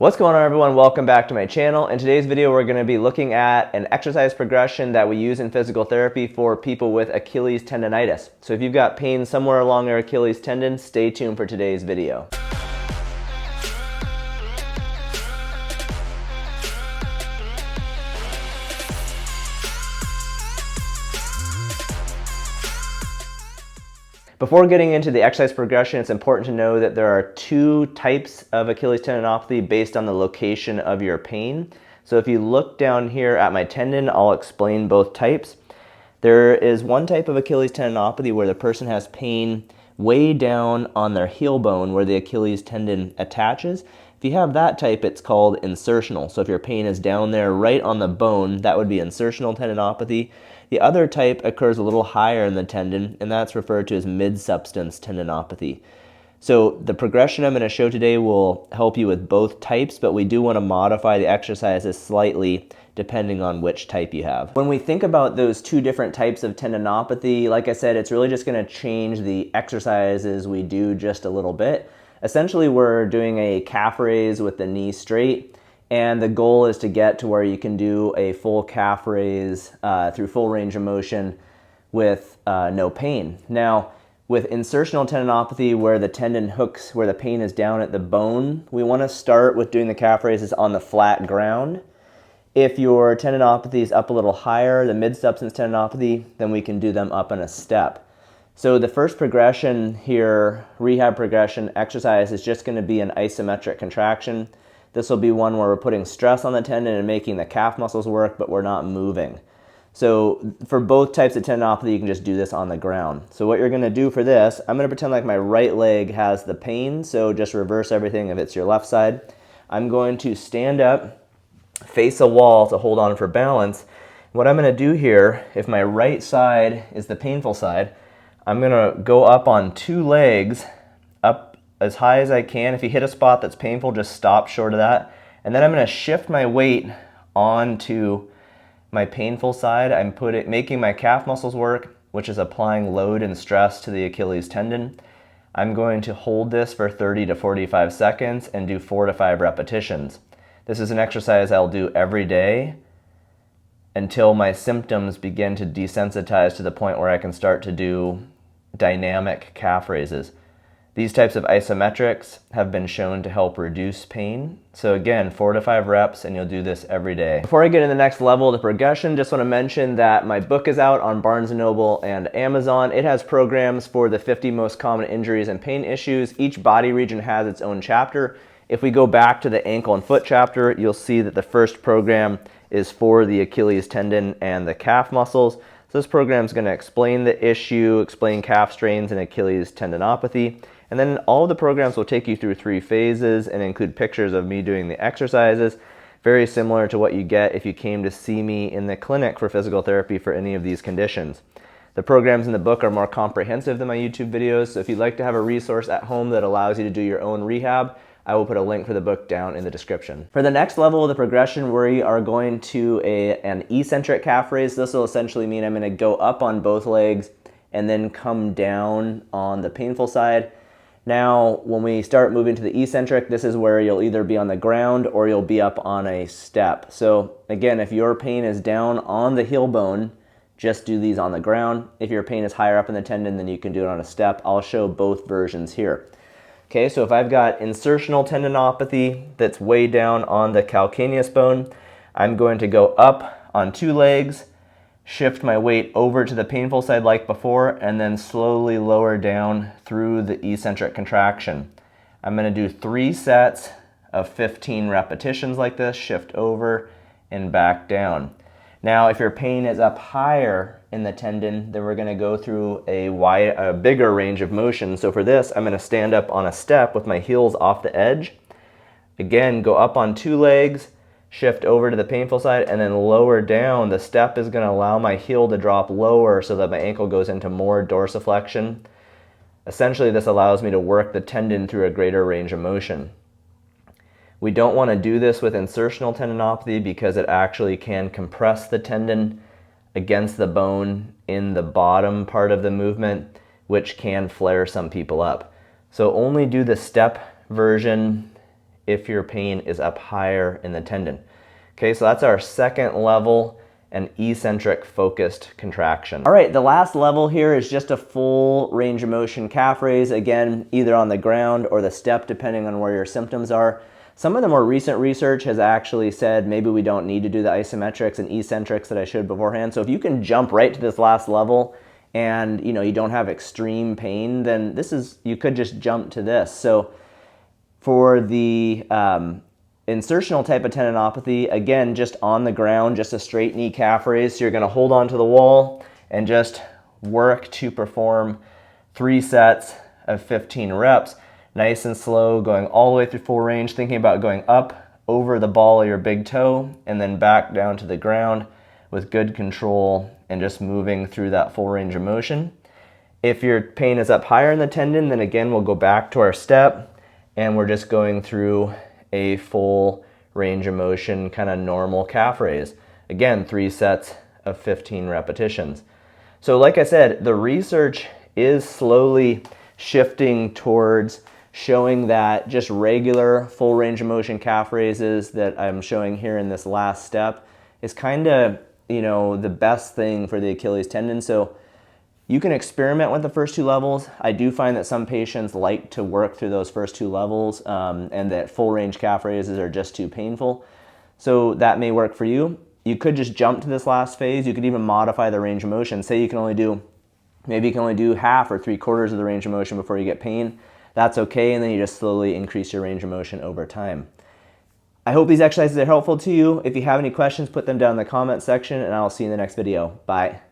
What's going on, everyone? Welcome back to my channel. In today's video, we're going to be looking at an exercise progression that we use in physical therapy for people with Achilles tendonitis. So if you've got pain somewhere along your Achilles tendon, stay tuned for today's video. Before getting into the exercise progression, it's important to know that there are two types of Achilles tendinopathy based on the location of your pain. So if you look down here at my tendon, I'll explain both types. There is one type of Achilles tendinopathy where the person has pain way down on their heel bone where the Achilles tendon attaches. If you have that type, it's called insertional. So if your pain is down there right on the bone, that would be insertional tendinopathy. The other type occurs a little higher in the tendon, and that's referred to as mid-substance tendinopathy. So the progression I'm going to show today will help you with both types, but we do want to modify the exercises slightly depending on which type you have. When we think about those two different types of tendinopathy, like I said, it's really just going to change the exercises we do just a little bit. Essentially, we're doing a calf raise with the knee straight, and the goal is to get to where you can do a full calf raise through full range of motion with no pain. Now, with insertional tendinopathy, where the tendon hooks, where the pain is down at the bone, we want to start with doing the calf raises on the flat ground. If your tendinopathy is up a little higher, the mid-substance tendinopathy, then we can do them up in a step. So the first progression here, rehab progression exercise, is just going to be an isometric contraction. This will be one where we're putting stress on the tendon and making the calf muscles work, but we're not moving. So for both types of tendinopathy, you can just do this on the ground. So what you're going to do for this, I'm going to pretend like my right leg has the pain, so just reverse everything if it's your left side. I'm going to stand up, face a wall to hold on for balance. What I'm going to do here, if my right side is the painful side, I'm going to go up on two legs, up as high as I can. If you hit a spot that's painful, just stop short of that. And then I'm going to shift my weight onto my painful side. I'm making my calf muscles work, which is applying load and stress to the Achilles tendon. I'm going to hold this for 30 to 45 seconds and do 4 to 5 repetitions. This is an exercise I'll do every day until my symptoms begin to desensitize to the point where I can start to do dynamic calf raises. These types of isometrics have been shown to help reduce pain. So again, 4 to 5 reps, and you'll do this every day. Before I get to the next level of the progression, just want to mention that my book is out on Barnes & Noble and Amazon. It has programs for the 50 most common injuries and pain issues. Each body region has its own chapter. If we go back to the ankle and foot chapter, you'll see that the first program is for the Achilles tendon and the calf muscles. So this program is going to explain the issue, explain calf strains and Achilles tendinopathy. And then all of the programs will take you through 3 phases and include pictures of me doing the exercises, very similar to what you get if you came to see me in the clinic for physical therapy for any of these conditions. The programs in the book are more comprehensive than my YouTube videos, so if you'd like to have a resource at home that allows you to do your own rehab, I will put a link for the book down in the description. For the next level of the progression, we are going to an eccentric calf raise. This will essentially mean I'm going to go up on both legs and then come down on the painful side. Now, when we start moving to the eccentric, this is where you'll either be on the ground or you'll be up on a step. So again, if your pain is down on the heel bone, just do these on the ground. If your pain is higher up in the tendon, then you can do it on a step. I'll show both versions here. Okay, so if I've got insertional tendinopathy that's way down on the calcaneus bone, I'm going to go up on 2 legs, shift my weight over to the painful side like before, and then slowly lower down through the eccentric contraction. I'm going to do 3 sets of 15 repetitions like this, shift over and back down. Now, if your pain is up higher in the tendon, then we're going to go through a bigger range of motion. So for this, I'm going to stand up on a step with my heels off the edge. Again, go up on 2 legs, shift over to the painful side, and then lower down. The step is going to allow my heel to drop lower so that my ankle goes into more dorsiflexion. Essentially, this allows me to work the tendon through a greater range of motion. We don't want to do this with insertional tendinopathy because it actually can compress the tendon against the bone in the bottom part of the movement, which can flare some people up. So only do the step version if your pain is up higher in the tendon. Okay, so that's our second level, an eccentric focused contraction. All right, the last level here is just a full range of motion calf raise, again, either on the ground or the step, depending on where your symptoms are. Some of the more recent research has actually said maybe we don't need to do the isometrics and eccentrics that I showed beforehand. So if you can jump right to this last level and you don't have extreme pain, then you could just jump to this. So for the insertional type of tendinopathy, again, just on the ground, just a straight knee calf raise. So you're going to hold on to the wall and just work to perform 3 sets of 15 reps, nice and slow, going all the way through full range, thinking about going up over the ball of your big toe and then back down to the ground with good control and just moving through that full range of motion. If your pain is up higher in the tendon, then again, we'll go back to our step and we're just going through a full range of motion, kind of normal calf raise. Again, 3 sets of 15 repetitions. So like I said, the research is slowly shifting towards showing that just regular full range of motion calf raises that I'm showing here in this last step is kind of, the best thing for the Achilles tendon. So you can experiment with the first 2 levels. I do find that some patients like to work through those first 2 levels and that full range calf raises are just too painful. So that may work for you. You could just jump to this last phase. You could even modify the range of motion. Say you can only do, maybe you can only do half or 3/4 of the range of motion before you get pain. That's okay, and then you just slowly increase your range of motion over time. I hope these exercises are helpful to you. If you have any questions, put them down in the comment section, and I'll see you in the next video. Bye.